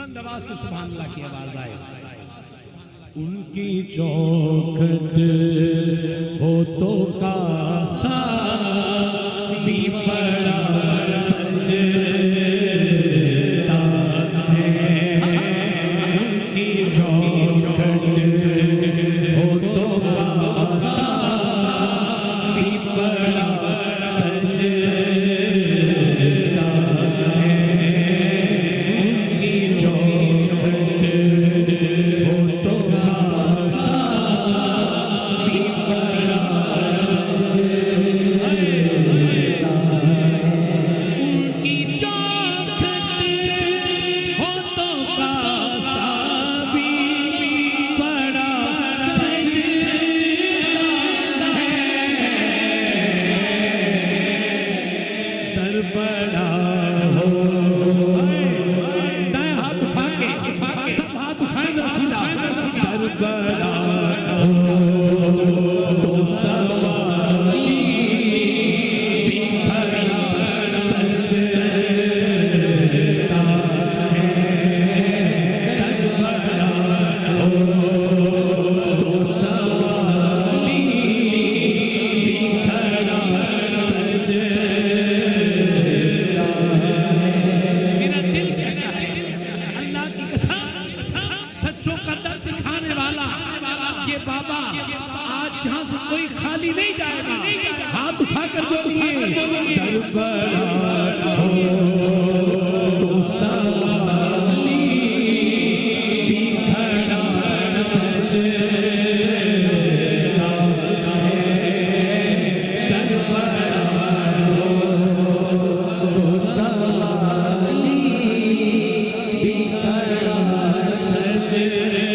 बुलंद आवाज से सुभान अल्लाह की आवाज आए। उनकी चौखट हो तो कासा भी बड़ा सजता है। उनकी चौखट हो तो कासा भी बड़ा सजता है। उनकी चौखट हो तो कासा भी बड़ा उनकी चौखट हो तो कासा भी बड़ा सजता है। दर बड़ा हो दाएं हाथ उठा के सब हाथ उठाए जरा सीधा। दर बड़ा हो तो सवाली भी खड़ा सजता है। दर बड़ा हो तो सवाली भी खड़ा सजता है। मेरा दिल कहता है अल्लाह की कसम सच्चों का दर्द दिखाने वाला ये बाबा आज जहां से कोई खाली नहीं जाएगा। हाथ उठाकर बोलिए दर बड़ा हो तो सवाली भी खड़ा सजता है। दर बड़ा हो तो सवाली भी खड़ा सजता है।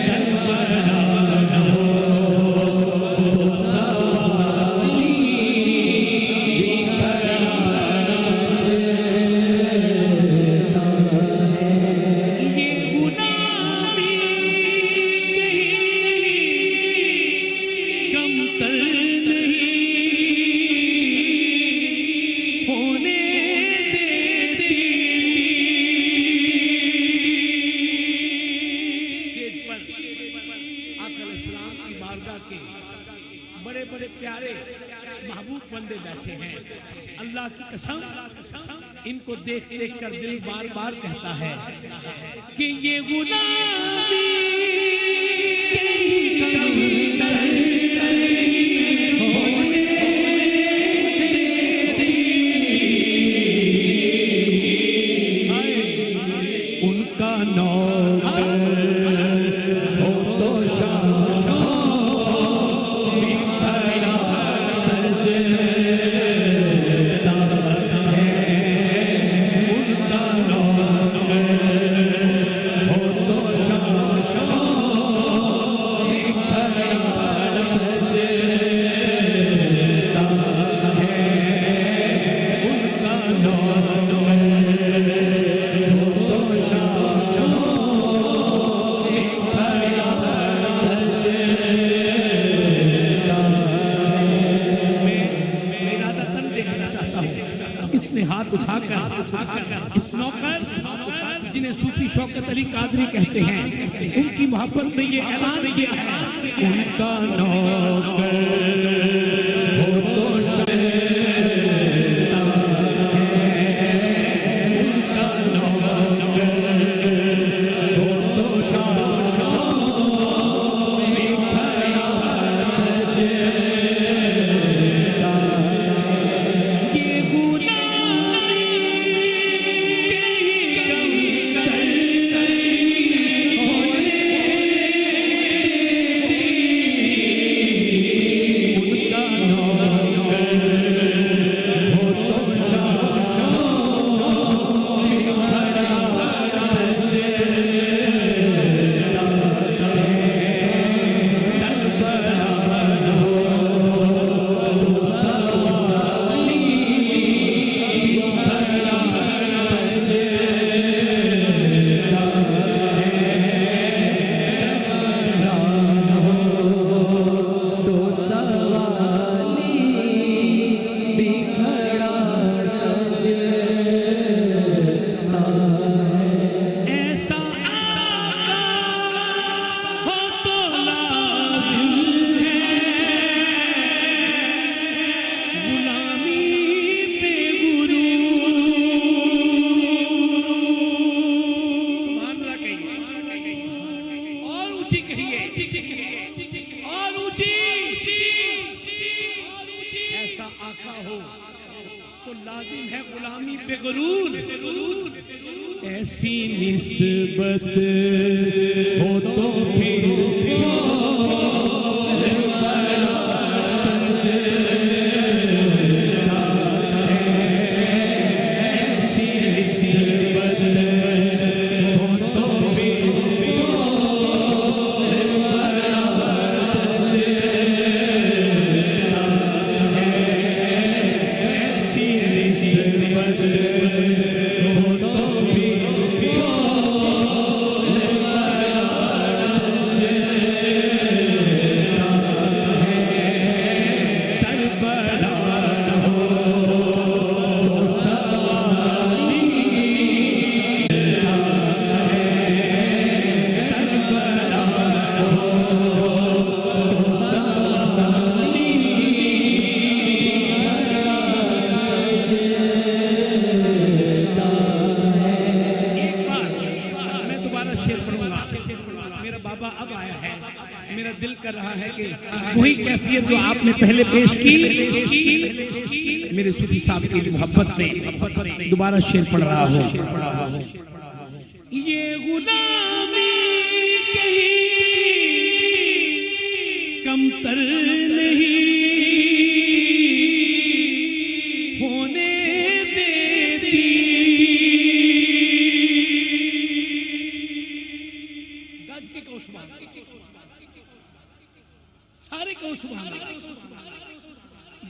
दर बड़ा हो तो सवाली भी खड़ा सजता है। ये गुलामी कहीं कमतर नहीं होने देती। स्टेज पर आका अलैहिस्सलाम की बारगाह के बड़े बड़े प्यारे महबूब बंदे बैठे हैं। अल्लाह की कसम इनको देख देख कर दिल बार बार कहता है कि ये गुलामी होने देती। उनका नौकर हो तो शाह भी खड़ा सजता है। उनका नौकर हो तो शाह भी खड़ा सजता है। उनका नौकर हो तो शाह भी खड़ा सजता है। मैं इरादतन देखना चाहता हूँ किसने हाथ उठाकर इस नौकर जिन्हें सूफी शौकत अली कादरी कहते हैं उनकी मोहब्बत में ये ऐलान किया है। उनका नौकर हो तो सजता है। उनका नौकर हो तो शाह भी खड़ा सजता है। ये गुलामी कमतर होने देती। उनका तो लाजिम है गुलामी बेगरूर। ऐसी निस्बत हो तो फिर वही कैफियत जो आपने पहले पेश की, मेरे सूफी साहब की मोहब्बत में दोबारा शेर पढ़ रहा हूँ। ये गुलामी कहीं कमतर नहीं होने देती, गज के कहो सुभान अल्लाह, सारे कहो सुभान अल्लाह।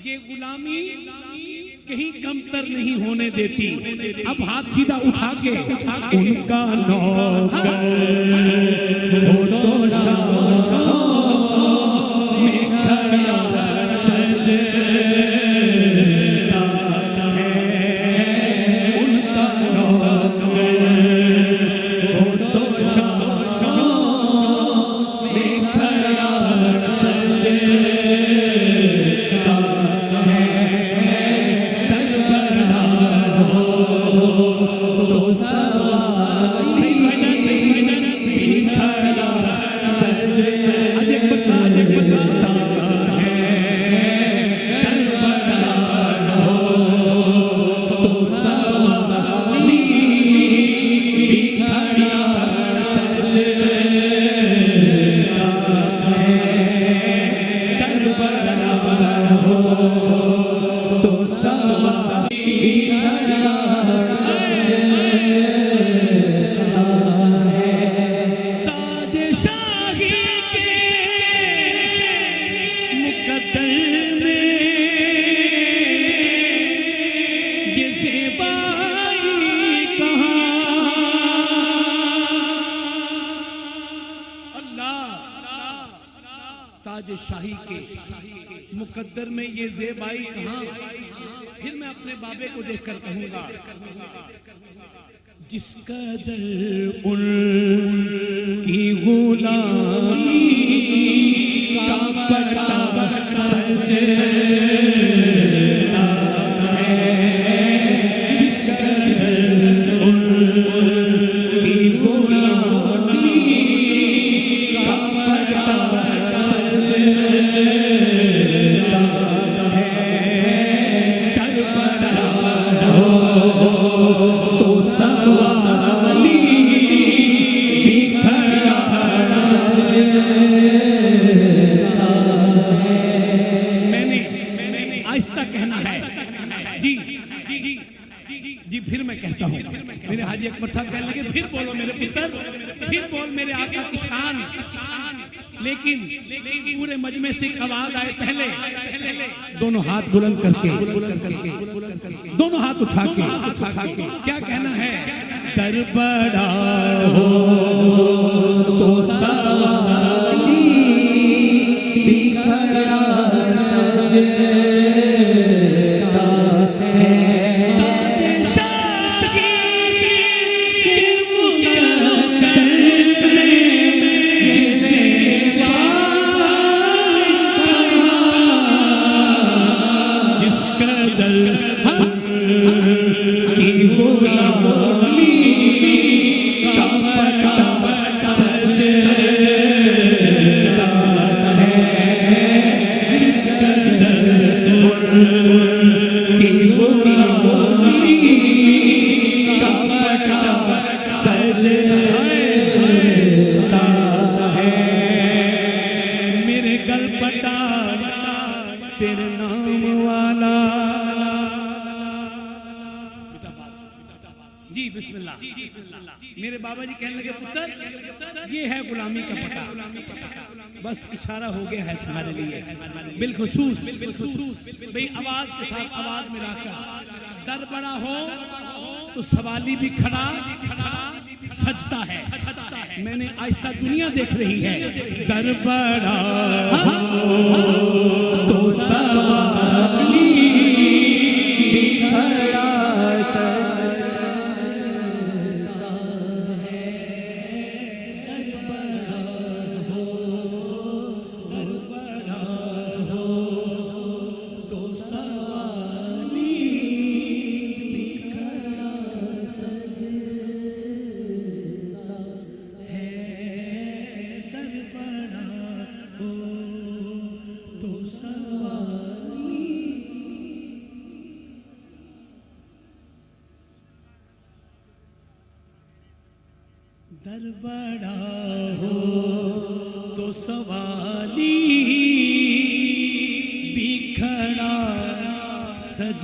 ये गुलामी कहीं कमतर नहीं होने देती। अब हाथ सीधा उठा के उनका नौकर हो तो शाह में खड़ा सजदा है, उनका नौकर हो तो शाह में खड़ा सजदा है, दरबार हो तो सवारी भी खड़ा सजदा है, दरबार हो तो सवारी भी खड़ा सजदा है, दरबार हो तो सवारी भी खड़ा सजदा है। ताज शाही के मुकद्दर में ये ज़ेबाई कहाँ, अल्लाह ताज शाही के मुकद्दर में ये ज़ेबाई कहाँ। फिर मैं अपने बाबे को देखकर कहूंगा, जिस कदर उनकी गुलामी का पटा सजदा है, जिस कदर उनकी गुलामी का पटा सजदा है, दरबार हो तो सवाली भी खड़ा सजदा है। मैंने आहिस्ता कहना है जी जी जी जी। फिर मैं कहता हूँ, मेरे हाजी अकबर साहब कहने लगे फिर बोलो मेरे पुत्र, फिर बोल मेरे आका की शान। लेकिन पूरे मजमे से एक आवाज आए, पहले दोनों हाथ बुलंद करके, दोनों हाथ उठा के क्या कहना है, दरबार हो तो सवाली भी खड़ा सजदा है, की जी बिस्मिल्लाह। मेरे बाबा जी कहने लगे पुत्र ये है गुलामी का पता, बस इशारा हो गया है तुम्हारे लिए बिलखुसूस भाई आवाज के साथ आवाज मिलाकर। दर बड़ा हो तो सवाली भी खड़ा सजता है। मैंने आहिस्ता दुनिया देख रही है। दर बड़ा हो तो सवाली खड़ा दर बड़ा हो तो सवाली भी खड़ा सज